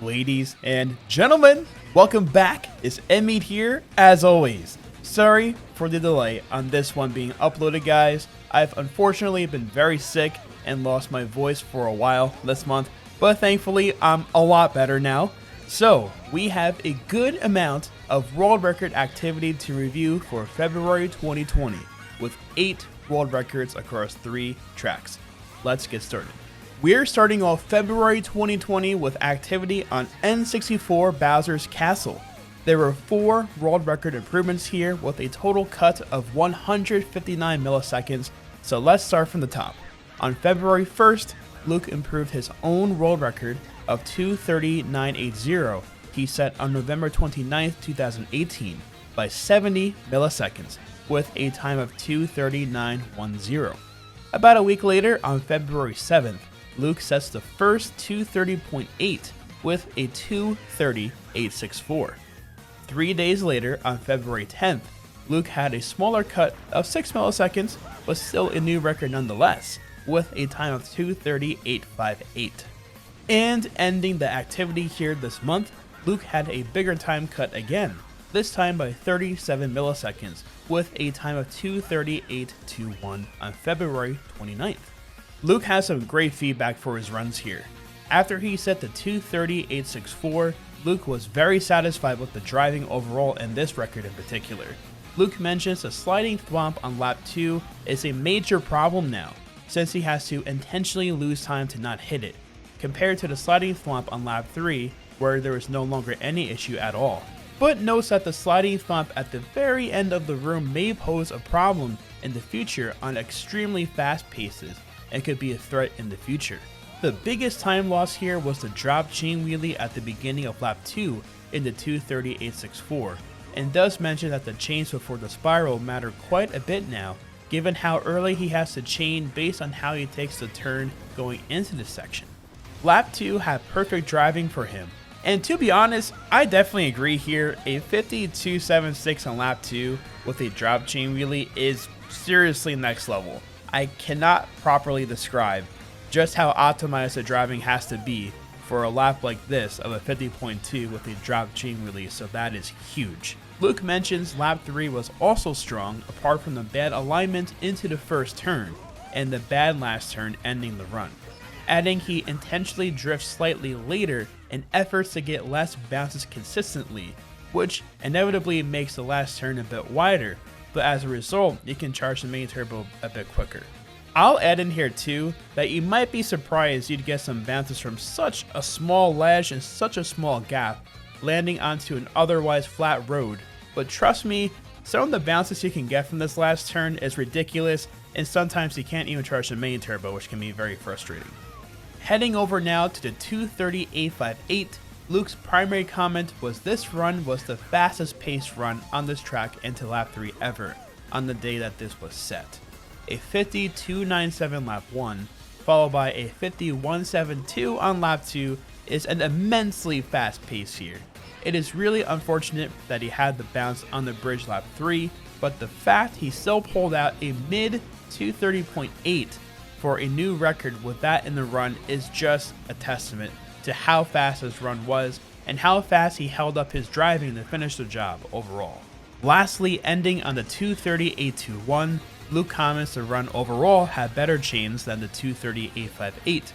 Ladies and gentlemen, welcome back. It's NMeade here, as always. Sorry for the delay on this one being uploaded, guys. I've unfortunately been very sick and lost my voice for a while this month, but thankfully I'm a lot better now. So, we have a good amount of world record activity to review for February 2020, with 8 world records across 3 tracks. Let's get started. We're starting off February 2020 with activity on N64 Bowser's Castle. There were 4 world record improvements here with a total cut of 159 milliseconds, so let's start from the top. On February 1st, Luke improved his own world record of 2:30.980 he set on November 29th, 2018 by 70 milliseconds with a time of 2:30.910. About a week later, on February 7th, Luke sets the first 2:30.8 with a 2:30.864. 3 days later, on February 10th, Luke had a smaller cut of 6 milliseconds, but still a new record nonetheless, with a time of 2:30.858. And ending the activity here this month, Luke had a bigger time cut again, this time by 37 milliseconds, with a time of 2:30.821 on February 29th. Luke has some great feedback for his runs here. After he set the 2:30.864, Luke was very satisfied with the driving overall in this record in particular. Luke mentions the sliding thwomp on lap 2 is a major problem now, since he has to intentionally lose time to not hit it, compared to the sliding thwomp on lap 3, where there is no longer any issue at all. But notes that the sliding thwomp at the very end of the room may pose a problem in the future on extremely fast paces and could be a threat in the future. The biggest time loss here was the drop chain wheelie at the beginning of lap 2 in the 2:30.864, and does mention that the chains before the spiral matter quite a bit now, given how early he has to chain based on how he takes the turn going into this section. Lap 2 had perfect driving for him, and to be honest, I definitely agree here. A 52.76 on lap 2 with a drop chain wheelie is seriously next level. I cannot properly describe just how optimized the driving has to be for a lap like this of a 50.2 with a drop chain wheelie, so that is huge. Luke mentions lap 3 was also strong apart from the bad alignment into the first turn and the bad last turn ending the run, adding he intentionally drifts slightly later in efforts to get less bounces consistently, which inevitably makes the last turn a bit wider, but as a result, you can charge the main turbo a bit quicker. I'll add in here too that you might be surprised you'd get some bounces from such a small ledge and such a small gap landing onto an otherwise flat road, but trust me, some of the bounces you can get from this last turn is ridiculous, and sometimes you can't even charge the main turbo, which can be very frustrating. Heading over now to the 2:30.858, Luke's primary comment was this run was the fastest paced run on this track into lap 3 ever on the day that this was set. A 52.97 lap 1, followed by a 51.72 on lap 2 is an immensely fast pace here. It is really unfortunate that he had the bounce on the bridge lap 3, but the fact he still pulled out a mid 2:30.8 for a new record with that in the run is just a testament to how fast his run was and how fast he held up his driving to finish the job overall. Lastly, ending on the 2:30.821, Luke comments the run overall had better chains than the 2:30.858,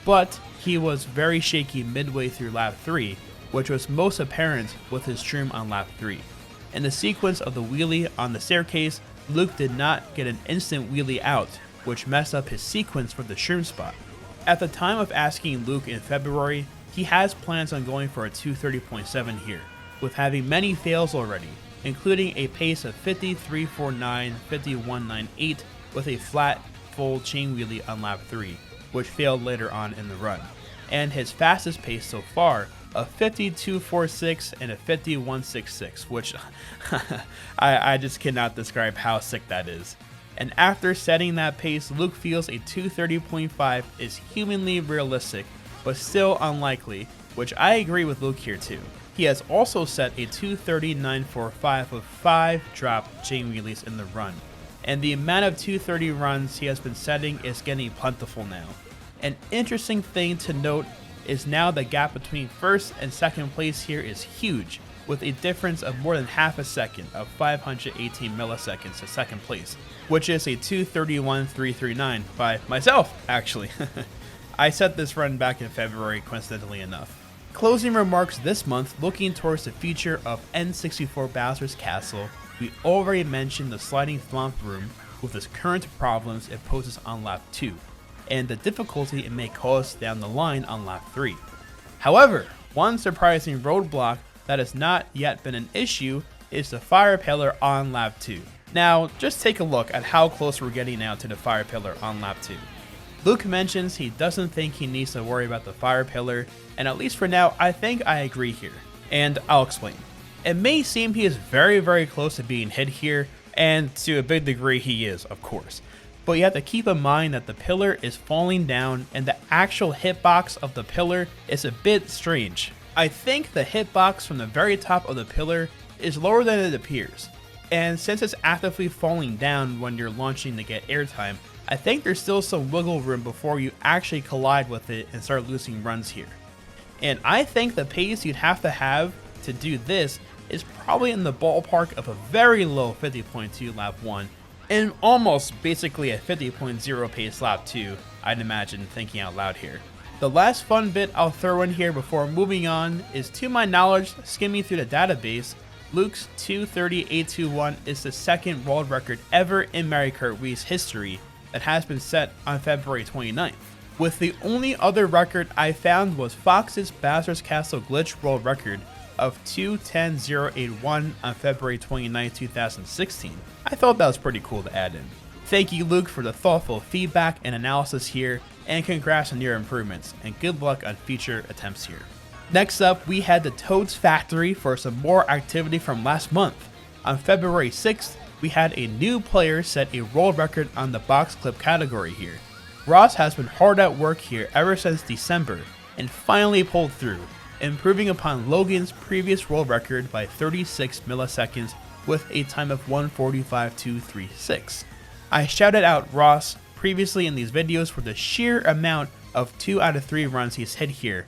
but he was very shaky midway through lap 3, which was most apparent with his trim on lap 3. In the sequence of the wheelie on the staircase, Luke did not get an instant wheelie out, which messed up his sequence for the shroom spot. At the time of asking Luke in February, he has plans on going for a 2:30.7 here, with having many fails already, including a pace of 53.49, 51.98 with a flat full chain wheelie on lap 3, which failed later on in the run, and his fastest pace so far of 52.46 and a 51.66, which I just cannot describe how sick that is. And after setting that pace, Luke feels a 2:30.5 is humanly realistic, but still unlikely, which I agree with Luke here too. He has also set a 2:30.945 with 5 drop chain wheelies in the run, and the amount of 2:30 runs he has been setting is getting plentiful now. An interesting thing to note is now the gap between first and second place here is huge, with a difference of more than half a second of 518 milliseconds to second place, which is a 2:31.339 by myself, actually. I set this run back in February, coincidentally enough. Closing remarks this month, looking towards the future of N64 Bowser's Castle, we already mentioned the sliding thwomp room with its current problems it poses on lap 2, and the difficulty it may cause down the line on lap 3. However, one surprising roadblock that has not yet been an issue is the fire pillar on lap 2. Now, just take a look at how close we're getting now to the fire pillar on lap 2. Luke mentions he doesn't think he needs to worry about the fire pillar, and at least for now, I think I agree here, and I'll explain. It may seem he is very close to being hit here, and to a big degree he is, of course, but you have to keep in mind that the pillar is falling down and the actual hitbox of the pillar is a bit strange. I think the hitbox from the very top of the pillar is lower than it appears, and since it's actively falling down when you're launching to get airtime, I think there's still some wiggle room before you actually collide with it and start losing runs here. And I think the pace you'd have to do this is probably in the ballpark of a very low 50.2 lap 1 and almost basically a 50.0 pace lap 2, I'd imagine, thinking out loud here. The last fun bit I'll throw in here before moving on is, to my knowledge, skimming through the database, Luke's 2:30.821 is the second world record ever in Mario Kart Wii's history that has been set on February 29th, with the only other record I found was Fox's Bowser's Castle glitch world record of 2:10.081 on February 29, 2016. I thought that was pretty cool to add in. Thank you, Luke, for the thoughtful feedback and analysis here, and congrats on your improvements, and good luck on future attempts here. Next up, we had the Toad's Factory for some more activity from last month. On February 6th, we had a new player set a world record on the box clip category here. Ross has been hard at work here ever since December, and finally pulled through, improving upon Logan's previous world record by 36 milliseconds with a time of 1:45.236. I shouted out Ross previously in these videos for the sheer amount of 2 out of 3 runs he's hit here,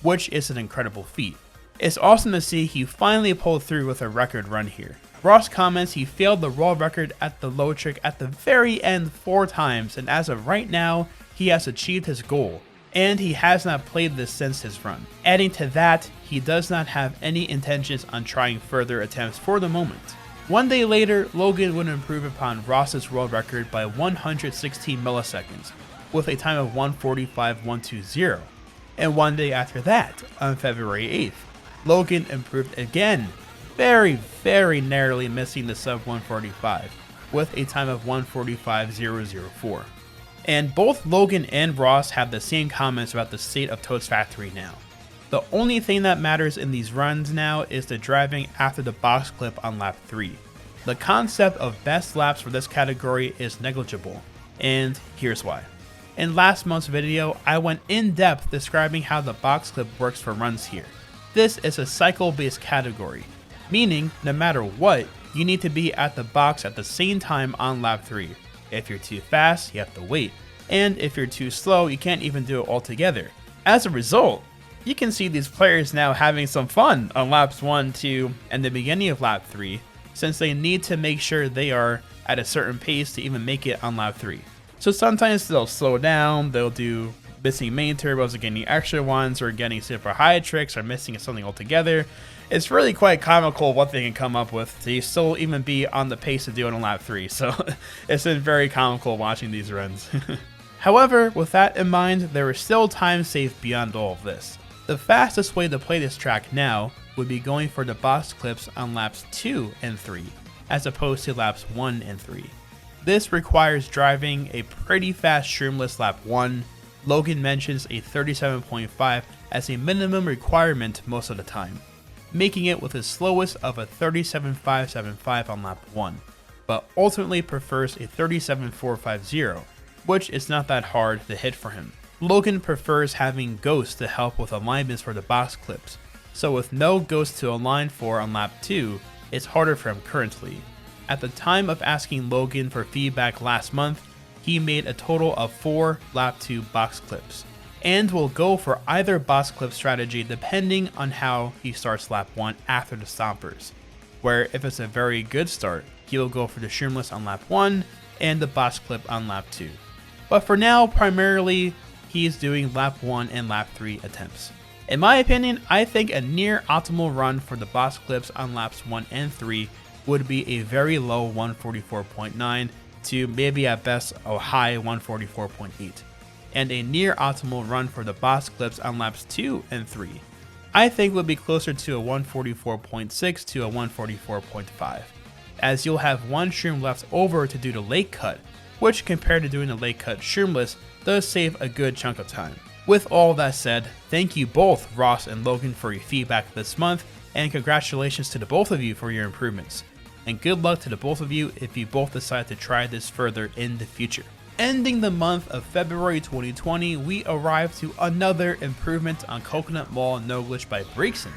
which is an incredible feat. It's awesome to see he finally pulled through with a record run here. Ross comments he failed the world record at the low trick at the very end 4 times, and as of right now, he has achieved his goal, and he has not played this since his run. Adding to that, he does not have any intentions on trying further attempts for the moment. One day later, Logan would improve upon Ross's world record by 116 milliseconds, with a time of 1:45.120. And one day after that, on February 8th, Logan improved again, very narrowly missing the sub 145, with a time of 1:45.004. And both Logan and Ross have the same comments about the state of Toad's Factory now. The only thing that matters in these runs now is the driving after the box clip on lap 3. The concept of best laps for this category is negligible, and here's why. In last month's video, I went in depth describing how the box clip works for runs here. This is a cycle-based category, meaning no matter what, you need to be at the box at the same time on lap 3. If you're too fast, you have to wait, and if you're too slow, you can't even do it all together. As a result, you can see these players now having some fun on laps 1, 2, and the beginning of lap 3, since they need to make sure they are at a certain pace to even make it on lap 3. So sometimes they'll slow down, they'll do missing main turbos or getting extra ones, or getting super high tricks, or missing something altogether. It's really quite comical what they can come up with to still even be on the pace to do it on lap 3, so it's been very comical watching these runs. However, with that in mind, there is still time saved beyond all of this. The fastest way to play this track now would be going for the box clips on laps 2 and 3, as opposed to laps 1 and 3. This requires driving a pretty fast shroomless lap 1. Logan mentions a 37.5 as a minimum requirement most of the time, making it with his slowest of a 37.575 on lap 1, but ultimately prefers a 37.450, which is not that hard to hit for him. Logan prefers having ghosts to help with alignments for the box clips, so with no ghosts to align for on lap 2, it's harder for him currently. At the time of asking Logan for feedback last month, he made a total of 4 lap 2 box clips, and will go for either boss clip strategy depending on how he starts lap 1 after the stompers, where if it's a very good start, he will go for the Shroomless on lap 1 and the boss clip on lap 2. But for now, primarily, he's doing lap 1 and lap 3 attempts. In my opinion, I think a near optimal run for the boss clips on laps 1 and 3 would be a very low 144.9 to maybe at best a high 144.8, and a near optimal run for the boss clips on laps 2 and 3 I think would be closer to a 144.6 to a 144.5, as you'll have one shroom left over to do the late cut, which compared to doing the late cut shroomless does save a good chunk of time. With all that said, thank you both Ross and Logan for your feedback this month, and congratulations to the both of you for your improvements. And good luck to the both of you if you both decide to try this further in the future. Ending the month of February 2020, we arrived to another improvement on Coconut Mall No Glitch by Breakson.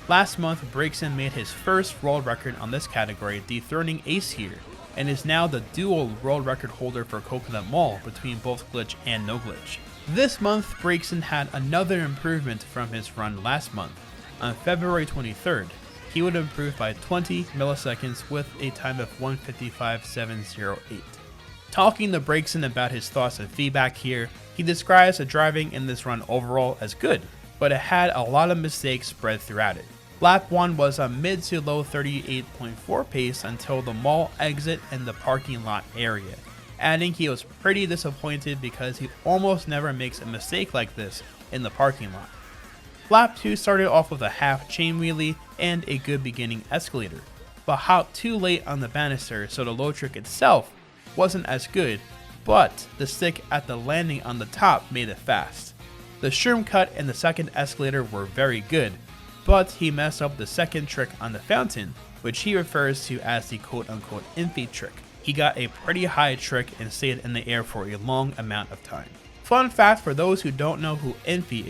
Last month, Breakson made his first world record on this category, dethroning Ace here, and is now the dual world record holder for Coconut Mall between both Glitch and No Glitch. This month, Breakson had another improvement from his run last month. On February 23rd, he would improve by 20 milliseconds with a time of 1:55.708. Talking to Breakson about his thoughts and feedback here, he describes the driving in this run overall as good, but it had a lot of mistakes spread throughout it. Lap 1 was a mid to low 38.4 pace until the mall exit and the parking lot area, adding he was pretty disappointed because he almost never makes a mistake like this in the parking lot. Lap 2 started off with a half chain wheelie and a good beginning escalator, but hopped too late on the banister so the low trick itself wasn't as good, but the stick at the landing on the top made it fast. The shroom cut and the second escalator were very good, but he messed up the second trick on the fountain, which he refers to as the quote-unquote NMeade trick. He got a pretty high trick and stayed in the air for a long amount of time. Fun fact for those who don't know who NMeade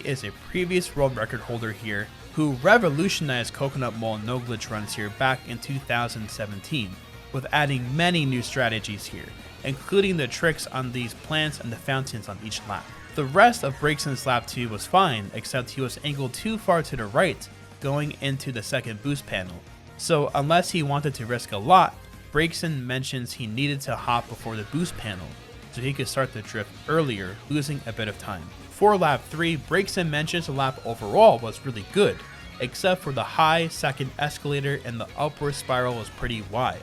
is a previous world record holder here who revolutionized Coconut Mall No Glitch runs here back in 2017, with adding many new strategies here, including the tricks on these plants and the fountains on each lap. The rest of Breakson's lap 2 was fine, except he was angled too far to the right going into the second boost panel, so unless he wanted to risk a lot, Breakson mentions he needed to hop before the boost panel so he could start the drift earlier, losing a bit of time. For lap 3, Breakson mentions the lap overall was really good, except for the high second escalator and the upward spiral was pretty wide.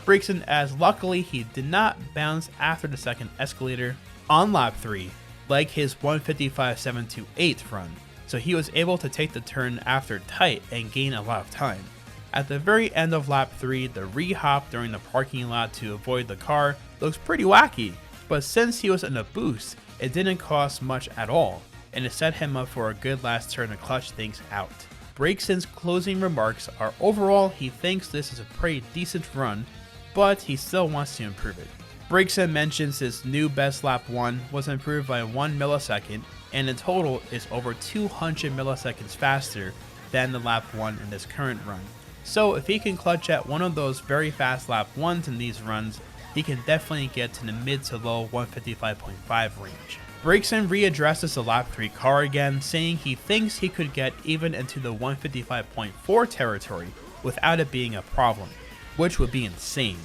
Breakson adds luckily he did not bounce after the second escalator on lap 3, like his 1:55.728 run, so he was able to take the turn after tight and gain a lot of time. At the very end of lap 3, the re-hop during the parking lot to avoid the car looks pretty wacky, but since he was in a boost, it didn't cost much at all, and it set him up for a good last turn to clutch things out. Breakson's closing remarks are overall he thinks this is a pretty decent run, but he still wants to improve it. Breakson mentions his new best lap 1 was improved by 1 millisecond, and in total is over 200 milliseconds faster than the lap 1 in this current run. So if he can clutch at one of those very fast lap 1s in these runs, he can definitely get to the mid to low 155.5 range. Breakson readdresses the lap 3 car again, saying he thinks he could get even into the 155.4 territory without it being a problem, which would be insane.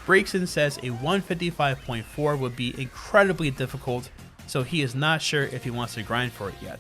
Breakson says a 155.4 would be incredibly difficult, so he is not sure if he wants to grind for it yet.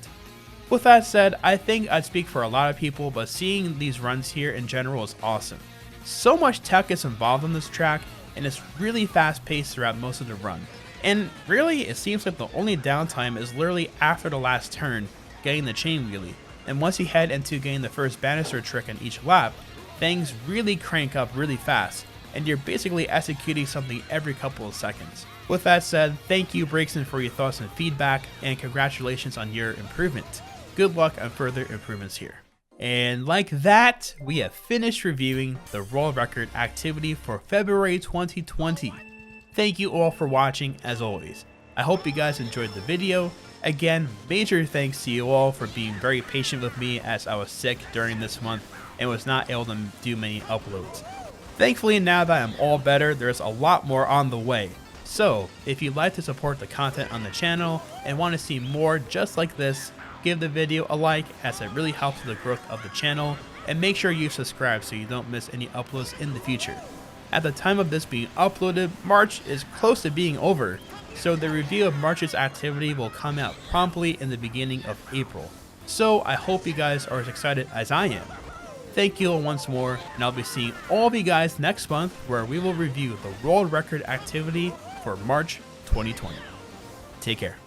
With that said, I think I'd speak for a lot of people, but seeing these runs here in general is awesome. So much tech is involved on this track, and it's really fast paced throughout most of the run. And really, it seems like the only downtime is literally after the last turn, getting the chain wheelie, and once you head into getting the first banister trick on each lap, things really crank up really fast, and you're basically executing something every couple of seconds. With that said, thank you Breakson for your thoughts and feedback, and congratulations on your improvement. Good luck on further improvements here. And like that, we have finished reviewing the world record activity for February 2020. Thank you all for watching as always. I hope you guys enjoyed the video. Again, major thanks to you all for being very patient with me as I was sick during this month and was not able to do many uploads. Thankfully, now that I'm all better, there's a lot more on the way. So, if you'd like to support the content on the channel and want to see more just like this, give the video a like as it really helps with the growth of the channel, and make sure you subscribe so you don't miss any uploads in the future. At the time of this being uploaded, March is close to being over, so the review of March's activity will come out promptly in the beginning of April. So I hope you guys are as excited as I am. Thank you all once more, and I'll be seeing all of you guys next month where we will review the world record activity for March 2020. Take care.